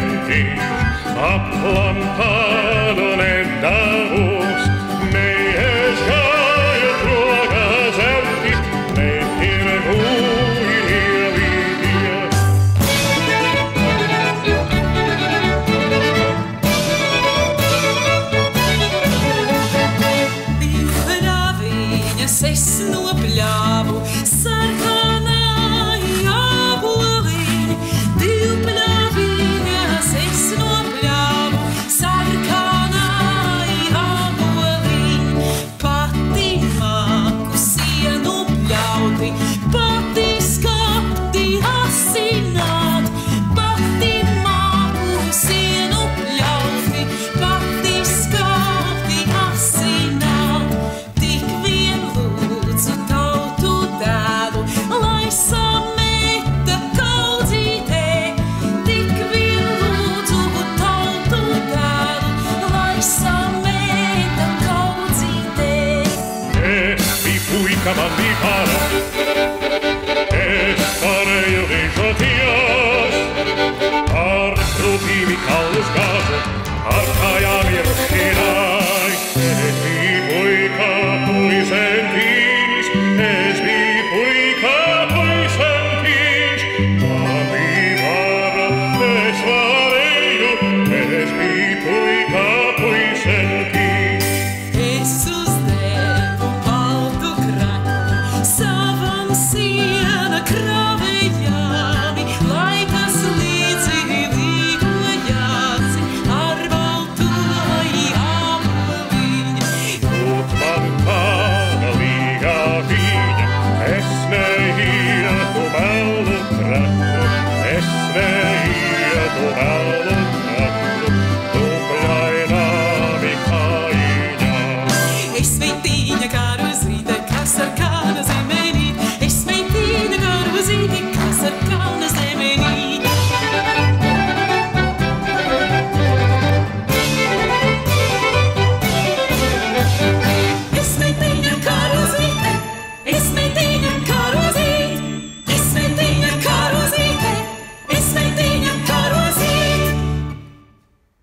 senti applampado nella voz, nei escaio droga senti, nei tiragui via. Es nopļāvu sarkanai āboliņi, divpļāviņas es nopļāvu sarkanai āboliņi. Pati māku sienu pļauti, pati skapti asināt, pati māku sienu pļauti, pati skapti asināt. Tik vien lūdzu tautu dēlu, lai sameta kaudzītē. Tik vien lūdzu tautu dēlu, lai sameta kaudzītē. Vi fui cavalli para